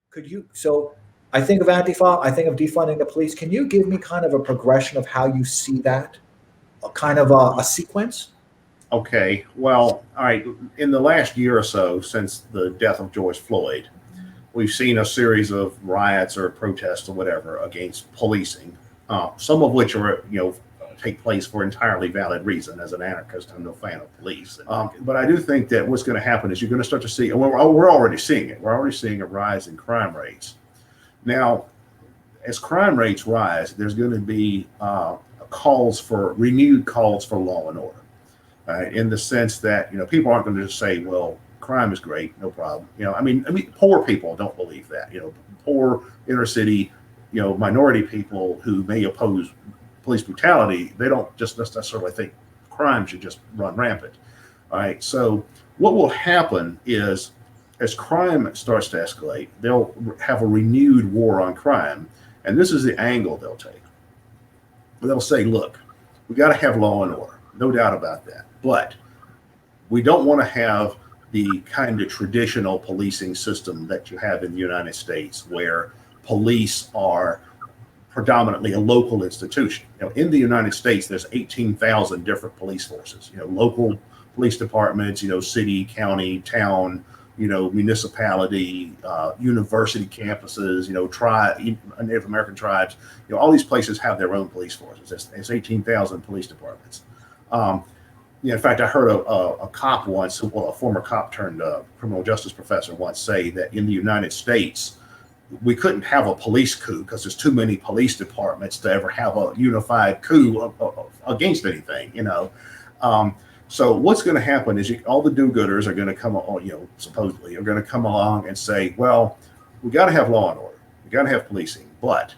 Could you, so I think of Antifa, I think of defunding the police. Can you give me kind of a progression of how you see that, a kind of a sequence? Okay, well, all right. In the last year or so, since the death of George Floyd, we've seen a series of riots or protests or whatever against policing, some of which are, take place for entirely valid reason. As an anarchist, I'm no fan of police. But I do think that what's going to happen is you're going to start to see, and we're already seeing it, we're already seeing a rise in crime rates. Now, as crime rates rise, there's going to be renewed calls for law and order. In the sense that people aren't going to just say, well, crime is great, no problem. I mean poor people don't believe that. Poor inner city minority people who may oppose police brutality, they don't just necessarily think crime should just run rampant. All right, so what will happen is, as crime starts to escalate, they'll have a renewed war on crime, and this is the angle they'll take. They'll say, look, we got to have law and order, no doubt about that, but we don't want to have the kind of traditional policing system that you have in the United States, where police are predominantly a local institution. In the United States, there's 18,000 different police forces. Local police departments, city, county, town, municipality, university campuses, Native American tribes. All these places have their own police forces. It's 18,000 police departments. In fact, I heard a cop once, a former cop turned criminal justice professor once say that in the United States, we couldn't have a police coup because there's too many police departments to ever have a unified coup against anything, So what's going to happen is all the do-gooders are going to come, supposedly are going to come along and say, well, we got to have law and order. We got to have policing. But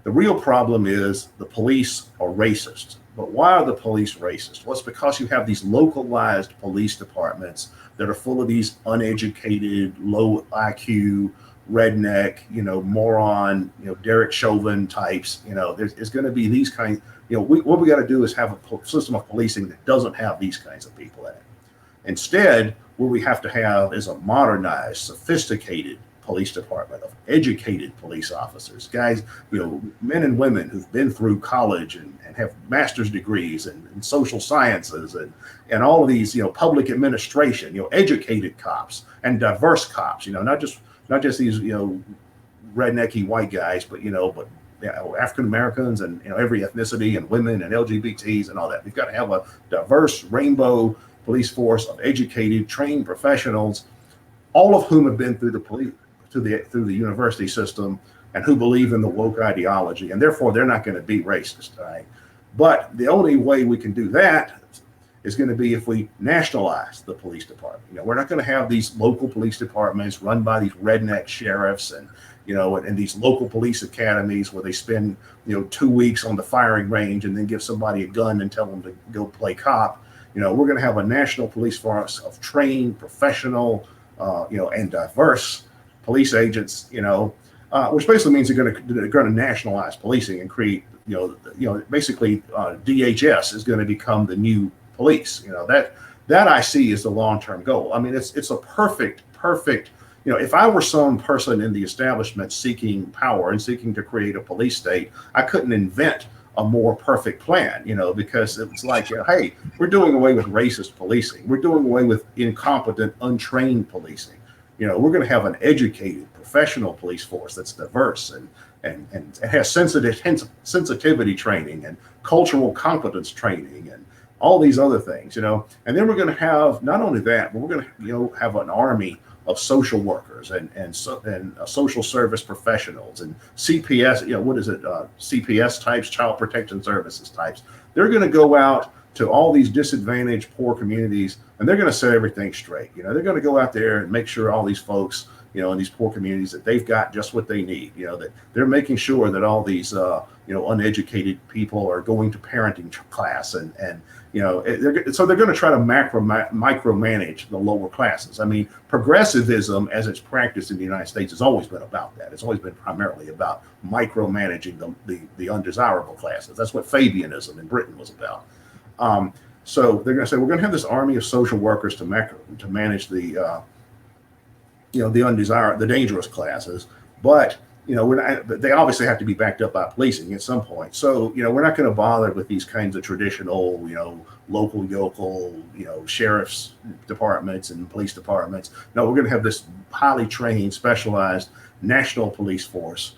the real problem is the police are racist. But why are the police racist? Well, it's because you have these localized police departments that are full of these uneducated, low IQ, redneck, moron, Derek Chauvin types. There's going to be these kinds. What we got to do is have a system of policing that doesn't have these kinds of people in it. Instead, what we have to have is a modernized, sophisticated police department of educated police officers, guys, men and women who've been through college and have master's degrees in social sciences and all of these, public administration, educated cops and diverse cops, not just these, rednecky white guys, but African Americans and every ethnicity and women and LGBTs and all that. We've got to have a diverse rainbow police force of educated, trained professionals, all of whom have been through the university system and who believe in the woke ideology, and therefore they're not going to be racist. Right? But the only way we can do that is going to be if we nationalize the police department. We're not going to have these local police departments run by these redneck sheriffs and these local police academies where they spend 2 weeks on the firing range and then give somebody a gun and tell them to go play cop. We're going to have a national police force of trained, professional, and diverse police agents. Which basically means they're going to nationalize policing and create. Basically, DHS is going to become the new police. That I see is the long-term goal. I mean, it's a perfect. If I were some person in the establishment seeking power and seeking to create a police state, I couldn't invent a more perfect plan, because it's like, hey, we're doing away with racist policing. We're doing away with incompetent, untrained policing. We're going to have an educated, professional police force that's diverse and has sensitivity training and cultural competence training and all these other things, And then we're going to have not only that, but we're going to have an army of social workers and social service professionals and CPS, CPS types, child protection services types. They're going to go out to all these disadvantaged, poor communities, and they're going to set everything straight. They're going to go out there and make sure all these folks, in these poor communities, that they've got just what they need. That they're making sure that all these, uneducated people are going to parenting class and so they're going to try to micromanage the lower classes. I mean, progressivism, as it's practiced in the United States, has always been about that. It's always been primarily about micromanaging the undesirable classes. That's what Fabianism in Britain was about. So they're going to say, we're going to have this army of social workers to manage the undesirable, the dangerous classes. but they obviously have to be backed up by policing at some point. So we're not going to bother with these kinds of traditional local yokel sheriff's departments and police departments. No, we're going to have this highly trained, specialized national police force.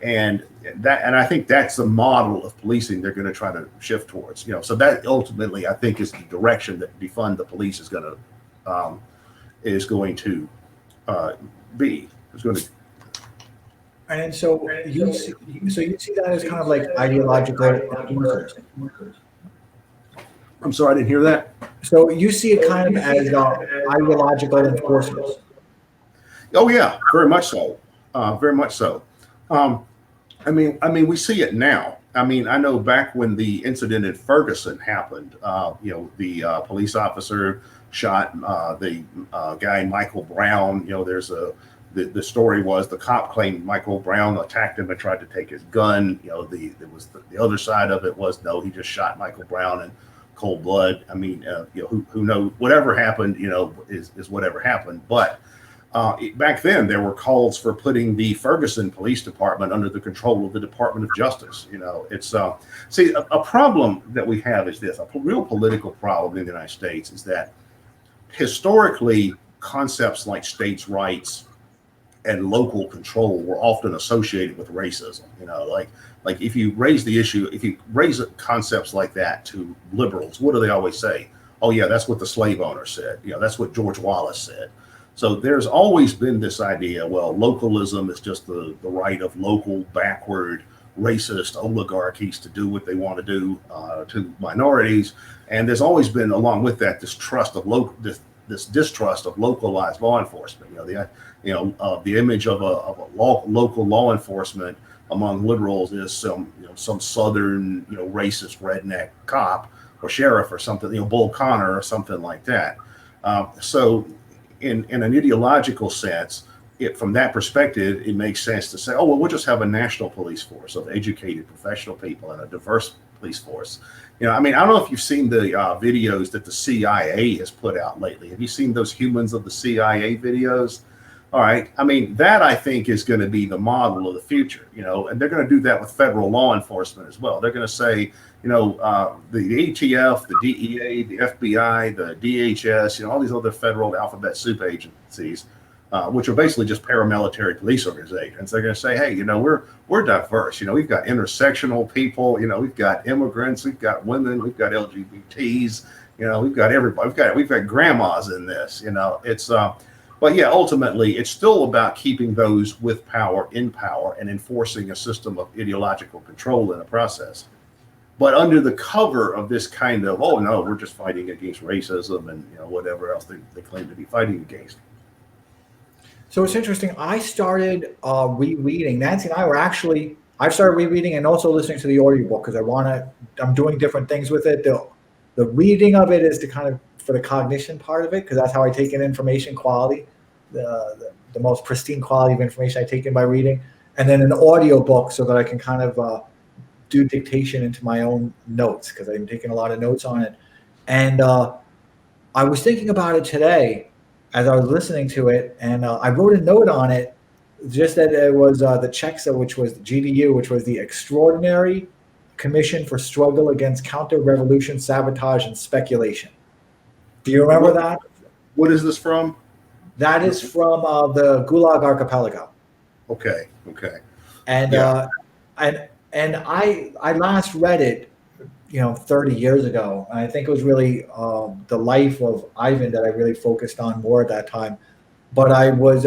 And I think that's the model of policing they're going to try to shift towards. So that ultimately, I think, is the direction that defund the police is going to be. It's going to. And so you see that as kind of like ideological. I'm sorry, I didn't hear that. So you see it kind of as ideological enforcement. Oh yeah, very much so. Very much so. I mean, we see it now. I mean, I know back when the incident in Ferguson happened, the police officer shot the guy Michael Brown. The story was the cop claimed Michael Brown attacked him and tried to take his gun. The other side of it was no, he just shot Michael Brown in cold blood. I mean, who knows? Whatever happened, is whatever happened. But back then, there were calls for putting the Ferguson Police Department under the control of the Department of Justice. It's a problem that we have is this: a real political problem in the United States is that historically, concepts like states' rights and local control were often associated with racism. Like if you raise concepts like that to liberals, what do they always say? Oh yeah, that's what the slave owner said. That's what George Wallace said. So there's always been this idea, well, localism is just the right of local, backward, racist oligarchies to do what they want to do to minorities. And there's always been, along with that, this distrust of localized law enforcement. The image of a local law enforcement among liberals is some southern racist redneck cop or sheriff or something, Bull Connor or something like that. So in an ideological sense, from that perspective, it makes sense to say, oh, well, we'll just have a national police force of educated professional people and a diverse police force. I mean, I don't know if you've seen the videos that the CIA has put out lately. Have you seen those Humans of the CIA videos? All right. I mean, that I think is going to be the model of the future, and they're going to do that with federal law enforcement as well. They're going to say, the ATF, the DEA, the FBI, the DHS, all these other federal alphabet soup agencies, which are basically just paramilitary police organizations. They're going to say, hey, we're diverse. We've got intersectional people. We've got immigrants. We've got women. We've got LGBTs. We've got everybody. We've got grandmas in this. But yeah, ultimately, it's still about keeping those with power in power and enforcing a system of ideological control in the process. But under the cover of this kind of, oh no, we're just fighting against racism and whatever else they claim to be fighting against. So it's interesting. I started rereading. Nancy and I started rereading and also listening to the audiobook because I'm doing different things with it. The reading of it is for the cognition part of it, because that's how I take in information quality, the most pristine quality of information I take in by reading, and then an audiobook so that I can kind of do dictation into my own notes because I'm taking a lot of notes on it. And I was thinking about it today as I was listening to it, and I wrote a note on it, just that it was the CHEXA, which was the GDU, which was the Extraordinary Commission for Struggle Against Counter-Revolution, Sabotage, and Speculation. Do you remember that? What is this from? That is from the Gulag Archipelago. Okay. And yeah. And I last read it, 30 years ago. And I think it was really the life of Ivan that I really focused on more at that time. But I was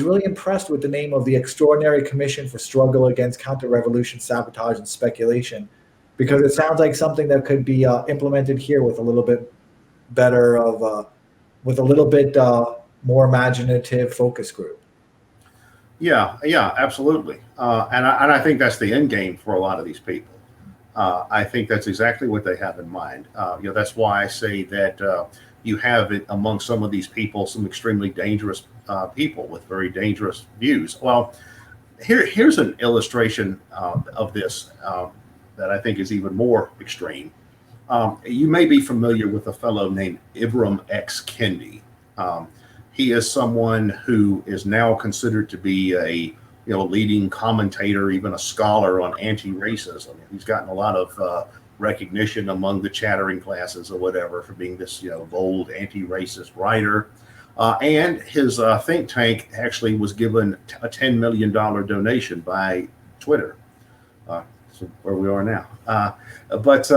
really impressed with the name of the Extraordinary Commission for Struggle Against Counter-Revolution, Sabotage, and Speculation, because it sounds like something that could be implemented here with a little bit better with a little bit more imaginative focus group. Yeah, absolutely. And I think that's the end game for a lot of these people. I think that's exactly what they have in mind. That's why I say that you have it among some of these people, some extremely dangerous people with very dangerous views. Well, here's an illustration of this that I think is even more extreme. You may be familiar with a fellow named Ibram X. Kendi. He is someone who is now considered to be a leading commentator, even a scholar on anti-racism. He's gotten a lot of recognition among the chattering classes or whatever for being this, bold anti-racist writer. And his think tank actually was given a $10 million donation by Twitter. So where we are now. But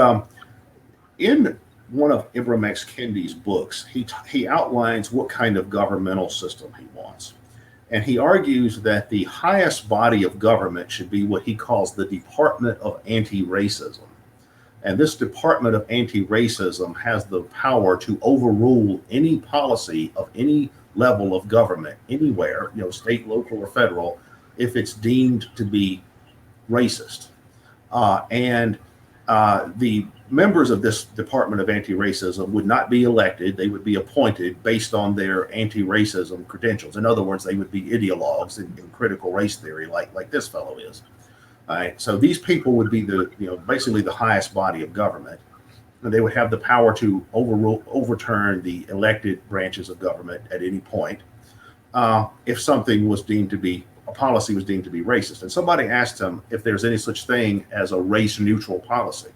in one of Ibram X. Kendi's books, he outlines what kind of governmental system he wants. And he argues that the highest body of government should be what he calls the Department of Anti-Racism. And this Department of Anti-Racism has the power to overrule any policy of any level of government anywhere, state, local, or federal, if it's deemed to be racist. And the members of this Department of Anti-Racism would not be elected. They would be appointed based on their anti-racism credentials. In other words, they would be ideologues in critical race theory, like this fellow is. All right. So these people would be basically the highest body of government. And they would have the power to overturn the elected branches of government at any point if something was deemed to be, a policy was deemed to be racist. And somebody asked him if there's any such thing as a race-neutral policy.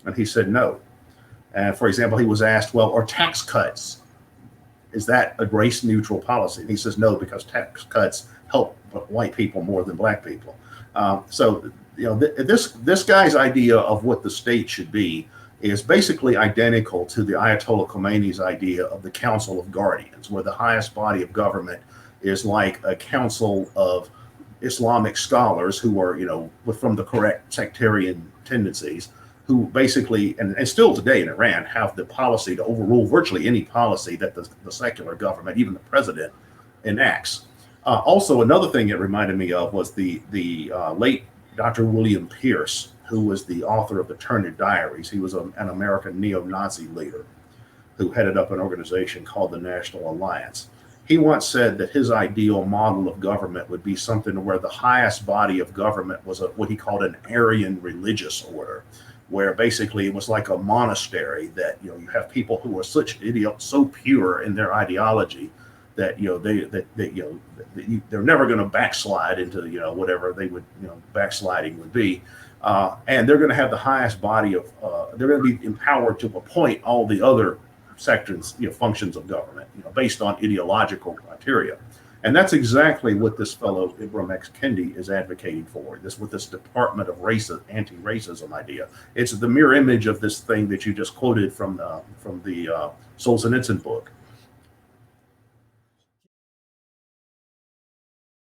And he said no. And for example, he was asked, well, are tax cuts, is that a race-neutral policy? And he says no, because tax cuts help white people more than black people. So this guy's idea of what the state should be is basically identical to the Ayatollah Khomeini's idea of the Council of Guardians, where the highest body of government is like a council of Islamic scholars who are, from the correct sectarian tendencies, who basically, and still today in Iran, have the policy to overrule virtually any policy that the secular government, even the president, enacts. Also, another thing it reminded me of was the late Dr. William Pierce, who was the author of the Turned Diaries. He was an American neo-Nazi leader who headed up an organization called the National Alliance. He once said that his ideal model of government would be something where the highest body of government was what he called an Aryan religious order, where basically it was like a monastery that, you have people who are so pure in their ideology that, they're never going to backslide into, whatever they would, backsliding would be. And they're going to have the highest body of, they're going to be empowered to appoint all the other sections, functions of government, based on ideological criteria. And that's exactly what this fellow Ibram X. Kendi is advocating for. With this Department of Anti-Racism idea. It's the mirror image of this thing that you just quoted from the Solzhenitsyn book.